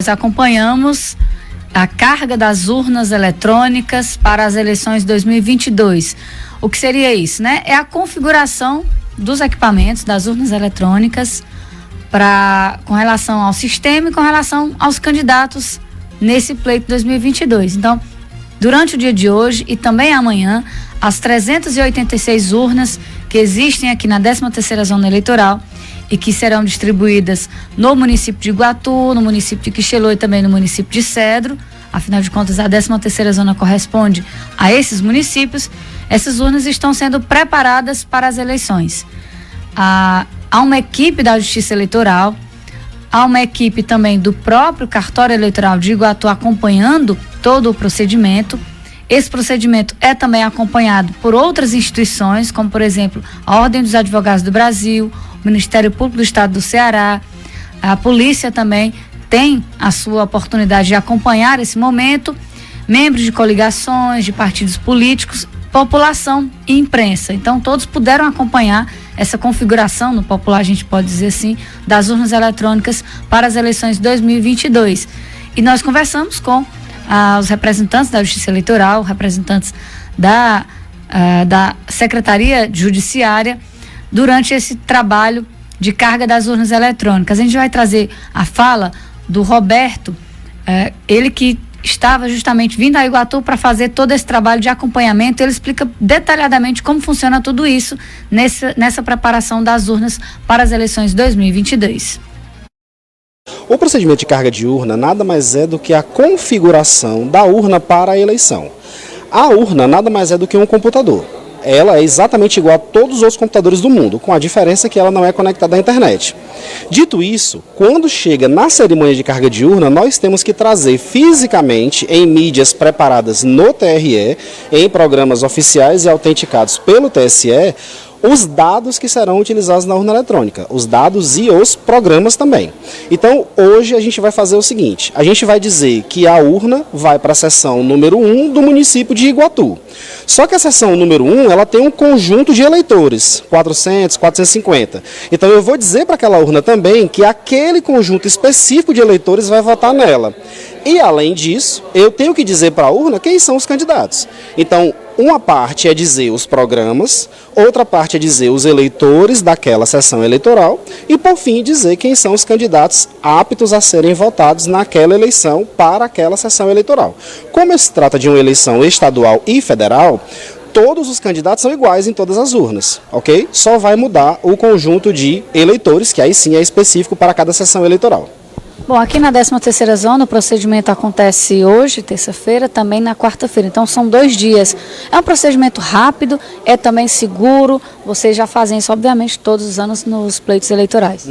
Nós acompanhamos a carga das urnas eletrônicas para as eleições 2022. O que seria isso, né? É a configuração dos equipamentos, das urnas eletrônicas, com relação ao sistema e com relação aos candidatos nesse pleito 2022. Então, durante o dia de hoje e também amanhã, as 386 urnas que existem aqui na 13ª Zona Eleitoral e que serão distribuídas no município de Iguatu, no município de Quixelô e também no município de Cedro. Afinal de contas, a 13ª Zona corresponde a esses municípios. Essas urnas estão sendo preparadas para as eleições. Há uma equipe da Justiça Eleitoral, há uma equipe também do próprio Cartório Eleitoral de Iguatu acompanhando todo o procedimento. Esse procedimento é também acompanhado por outras instituições, como, por exemplo, a Ordem dos Advogados do Brasil, o Ministério Público do Estado do Ceará, a polícia também tem a sua oportunidade de acompanhar esse momento, membros de coligações, de partidos políticos, população e imprensa. Então, todos puderam acompanhar essa configuração, no popular a gente pode dizer assim, das urnas eletrônicas para as eleições de 2022. E nós conversamos com os representantes da Justiça Eleitoral, representantes da Secretaria Judiciária, durante esse trabalho de carga das urnas eletrônicas. A gente vai trazer a fala do Roberto, ele que estava justamente vindo a Iguatu para fazer todo esse trabalho de acompanhamento. Ele explica detalhadamente como funciona tudo isso nessa preparação das urnas para as eleições 2022. O procedimento de carga de urna nada mais é do que a configuração da urna para a eleição. A urna nada mais é do que um computador. Ela é exatamente igual a todos os outros computadores do mundo, com a diferença que ela não é conectada à internet. Dito isso, quando chega na cerimônia de carga de urna, nós temos que trazer fisicamente, em mídias preparadas no TRE, em programas oficiais e autenticados pelo TSE, os dados que serão utilizados na urna eletrônica, os dados e os programas também. Então, hoje a gente vai fazer o seguinte, a gente vai dizer que a urna vai para a seção número 1 do município de Iguatu. Só que a seção número 1, ela tem um conjunto de eleitores, 400, 450. Então, eu vou dizer para aquela urna também que aquele conjunto específico de eleitores vai votar nela. E, além disso, eu tenho que dizer para a urna quem são os candidatos. Então, uma parte é dizer os programas, outra parte é dizer os eleitores daquela sessão eleitoral e, por fim, dizer quem são os candidatos aptos a serem votados naquela eleição para aquela sessão eleitoral. Como se trata de uma eleição estadual e federal, todos os candidatos são iguais em todas as urnas, ok? Só vai mudar o conjunto de eleitores, que aí sim é específico para cada sessão eleitoral. Bom, aqui na 13ª Zona o procedimento acontece hoje, terça-feira, também na quarta-feira. Então são 2 dias. É um procedimento rápido, é também seguro. Vocês já fazem isso, obviamente, todos os anos nos pleitos eleitorais.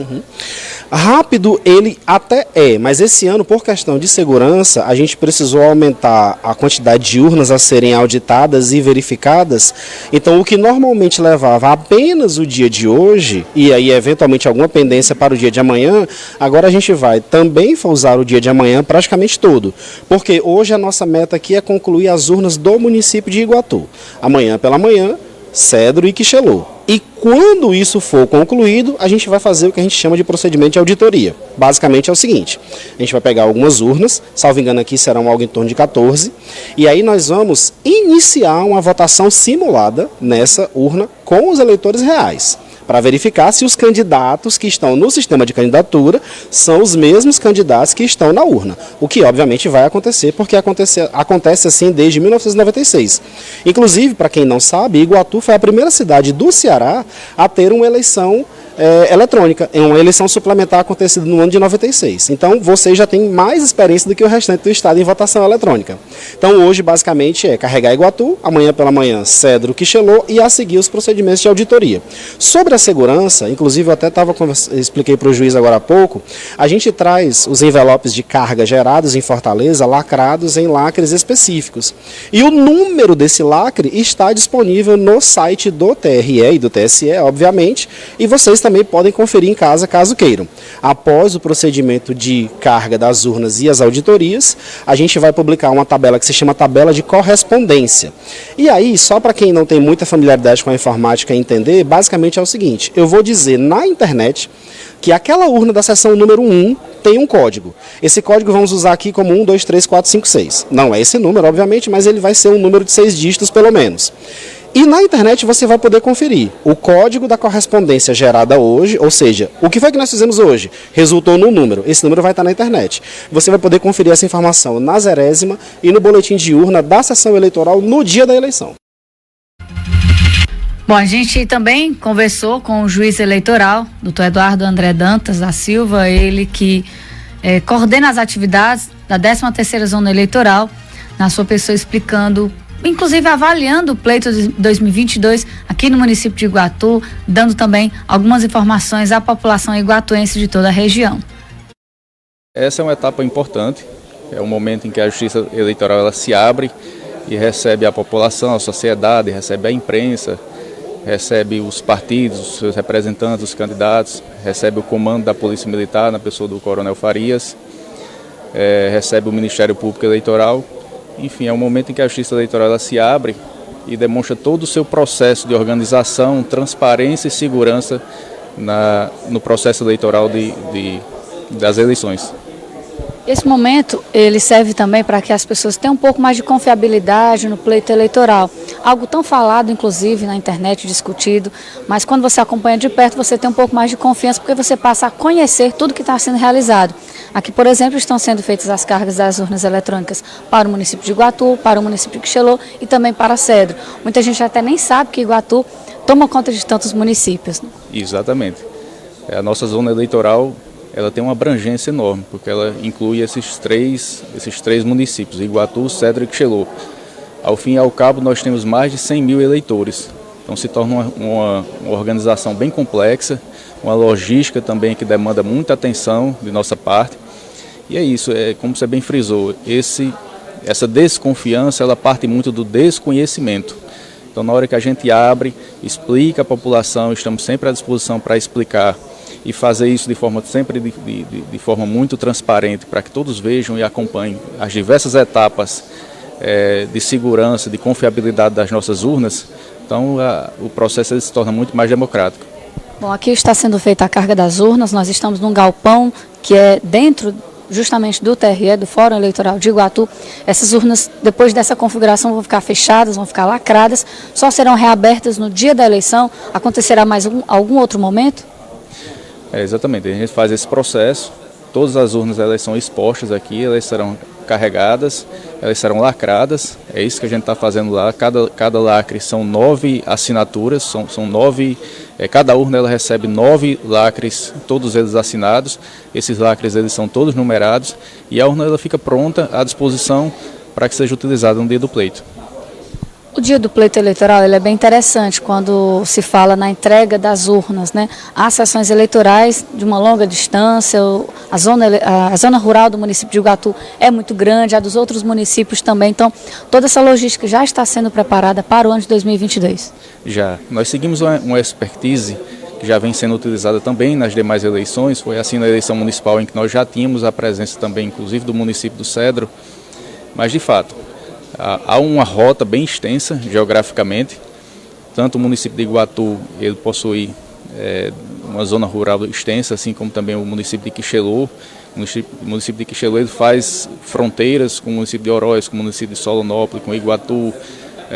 Rápido ele até é, mas esse ano, por questão de segurança, a gente precisou aumentar a quantidade de urnas a serem auditadas e verificadas. Então, o que normalmente levava apenas o dia de hoje, e aí eventualmente alguma pendência para o dia de amanhã, agora a gente vai também usar o dia de amanhã praticamente todo. Porque hoje a nossa meta aqui é concluir as urnas do município de Iguatu. Amanhã pela manhã, Cedro e Quixelô. E quando isso for concluído, a gente vai fazer o que a gente chama de procedimento de auditoria. Basicamente é o seguinte, a gente vai pegar algumas urnas, salvo engano aqui serão algo em torno de 14, e aí nós vamos iniciar uma votação simulada nessa urna com os eleitores reais, para verificar se os candidatos que estão no sistema de candidatura são os mesmos candidatos que estão na urna. O que obviamente vai acontecer, porque acontece assim desde 1996. Inclusive, para quem não sabe, Iguatu foi a primeira cidade do Ceará a ter uma eleição eletrônica, é uma eleição suplementar acontecida no ano de 96. Então, vocês já têm mais experiência do que o restante do estado em votação eletrônica. Então, hoje, basicamente, é carregar Iguatu, amanhã pela manhã, Cedro, Quixelô e a seguir os procedimentos de auditoria. Sobre a segurança, inclusive eu até expliquei para o juiz agora há pouco, a gente traz os envelopes de carga gerados em Fortaleza, lacrados em lacres específicos. E o número desse lacre está disponível no site do TRE e do TSE, obviamente, e vocês também podem conferir em casa, caso queiram. Após o procedimento de carga das urnas e as auditorias, a gente vai publicar uma tabela que se chama tabela de correspondência. E aí, só para quem não tem muita familiaridade com a informática entender, basicamente é o seguinte, eu vou dizer na internet que aquela urna da seção número 1 tem um código. Esse código vamos usar aqui como 1, 2, 3, 4, 5, 6. Não é esse número, obviamente, mas ele vai ser um número de 6 dígitos pelo menos. E na internet você vai poder conferir o código da correspondência gerada hoje, ou seja, o que foi que nós fizemos hoje? Resultou num número. Esse número vai estar na internet. Você vai poder conferir essa informação na Zerésima e no boletim de urna da sessão eleitoral no dia da eleição. Bom, a gente também conversou com o juiz eleitoral, doutor Eduardo André Dantas da Silva, ele que coordena as atividades da 13ª Zona Eleitoral, na sua pessoa explicando, inclusive avaliando o pleito de 2022 aqui no município de Iguatu, dando também algumas informações à população iguatuense de toda a região. Essa é uma etapa importante, é um momento em que a Justiça Eleitoral ela se abre e recebe a população, a sociedade, recebe a imprensa, recebe os partidos, os seus representantes, os candidatos, recebe o comando da Polícia Militar na pessoa do Coronel Farias, recebe o Ministério Público Eleitoral. Enfim, é um momento em que a Justiça Eleitoral ela se abre e demonstra todo o seu processo de organização, transparência e segurança no processo eleitoral das eleições. Esse momento, ele serve também para que as pessoas tenham um pouco mais de confiabilidade no pleito eleitoral. Algo tão falado, inclusive, na internet, discutido, mas quando você acompanha de perto, você tem um pouco mais de confiança, porque você passa a conhecer tudo que está sendo realizado. Aqui, por exemplo, estão sendo feitas as cargas das urnas eletrônicas para o município de Iguatu, para o município de Quixelô e também para Cedro. Muita gente até nem sabe que Iguatu toma conta de tantos municípios. Exatamente. A nossa zona eleitoral ela tem uma abrangência enorme, porque ela inclui esses três municípios, Iguatu, Cedro e Quixelô. Ao fim e ao cabo, nós temos mais de 100 mil eleitores. Então se torna uma organização bem complexa, uma logística também que demanda muita atenção de nossa parte. E é isso, como você bem frisou, essa desconfiança ela parte muito do desconhecimento. Então na hora que a gente abre, explica à população, estamos sempre à disposição para explicar e fazer isso de forma sempre de forma muito transparente para que todos vejam e acompanhem as diversas etapas de segurança, de confiabilidade das nossas urnas. Então o processo se torna muito mais democrático. Bom, aqui está sendo feita a carga das urnas, nós estamos num galpão que é dentro justamente do TRE, do Fórum Eleitoral de Iguatu. Essas urnas, depois dessa configuração, vão ficar fechadas, vão ficar lacradas, só serão reabertas no dia da eleição. Acontecerá mais algum outro momento? Exatamente, a gente faz esse processo, todas as urnas elas são expostas aqui, elas serão carregadas, elas serão lacradas, é isso que a gente está fazendo lá, cada lacre são 9 assinaturas, são 9, cada urna ela recebe 9 lacres, todos eles assinados, esses lacres eles são todos numerados e a urna ela fica pronta à disposição para que seja utilizada no dia do pleito. O dia do pleito eleitoral ele é bem interessante quando se fala na entrega das urnas, né? Há sessões eleitorais de uma longa distância, a zona rural do município de Iguatu é muito grande, a dos outros municípios também, então toda essa logística já está sendo preparada para o ano de 2022? Já, nós seguimos uma expertise que já vem sendo utilizada também nas demais eleições, foi assim na eleição municipal em que nós já tínhamos a presença também, inclusive do município do Cedro, mas de fato, há uma rota bem extensa geograficamente, tanto o município de Iguatu ele possui uma zona rural extensa, assim como também o município de Quixelô. O município de Quixelô ele faz fronteiras com o município de Oroz, com o município de Solonópolis, com Iguatu,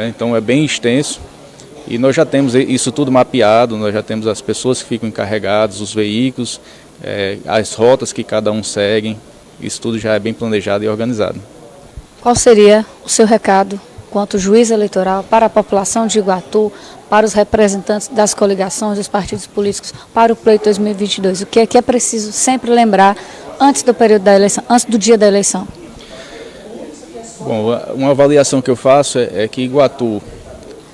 então é bem extenso. E nós já temos isso tudo mapeado, nós já temos as pessoas que ficam encarregadas, os veículos, as rotas que cada um segue, isso tudo já é bem planejado e organizado. Qual seria o seu recado quanto juiz eleitoral para a população de Iguatu, para os representantes das coligações, dos partidos políticos, para o pleito 2022? O que é preciso sempre lembrar antes do período da eleição, antes do dia da eleição? Bom, uma avaliação que eu faço é que Iguatu,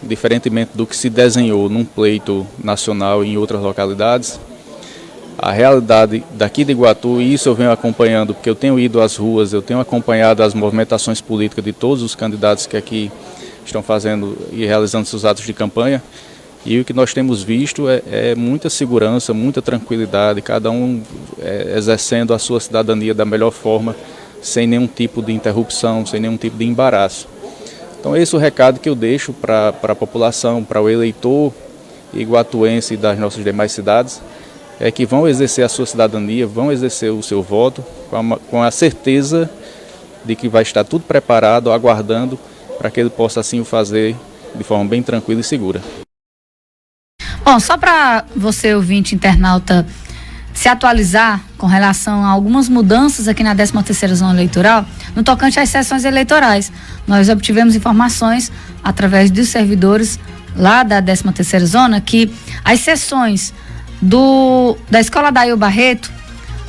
diferentemente do que se desenhou num pleito nacional e em outras localidades, a realidade daqui de Iguatu, e isso eu venho acompanhando, porque eu tenho ido às ruas, eu tenho acompanhado as movimentações políticas de todos os candidatos que aqui estão fazendo e realizando seus atos de campanha, e o que nós temos visto é muita segurança, muita tranquilidade, cada um exercendo a sua cidadania da melhor forma, sem nenhum tipo de interrupção, sem nenhum tipo de embaraço. Então esse é o recado que eu deixo para a população, para o eleitor iguatuense das nossas demais cidades, é que vão exercer a sua cidadania, vão exercer o seu voto com a certeza de que vai estar tudo preparado, aguardando para que ele possa assim o fazer de forma bem tranquila e segura. Bom, só para você, ouvinte internauta, se atualizar com relação a algumas mudanças aqui na 13ª Zona Eleitoral, no tocante às sessões eleitorais. Nós obtivemos informações através dos servidores lá da 13ª Zona que as sessões da Escola Adail Barreto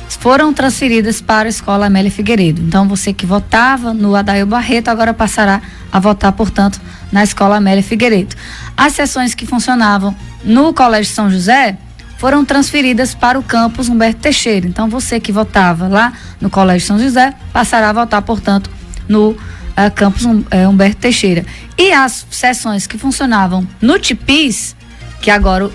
foram transferidas para a Escola Amélia Figueiredo. Então, você que votava no Adail Barreto agora passará a votar, portanto, na Escola Amélia Figueiredo. As sessões que funcionavam no Colégio São José foram transferidas para o campus Humberto Teixeira. Então, você que votava lá no Colégio São José passará a votar, portanto, no campus Humberto Teixeira. E as sessões que funcionavam no Tipis, que agora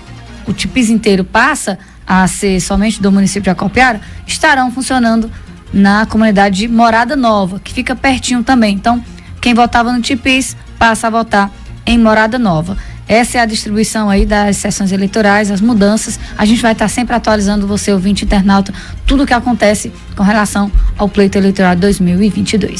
o Tipis inteiro passa a ser somente do município de Acopiara, estarão funcionando na comunidade de Morada Nova, que fica pertinho também. Então, quem votava no Tipis passa a votar em Morada Nova. Essa é a distribuição aí das sessões eleitorais, as mudanças. A gente vai estar sempre atualizando você, ouvinte internauta, tudo o que acontece com relação ao pleito eleitoral de 2022.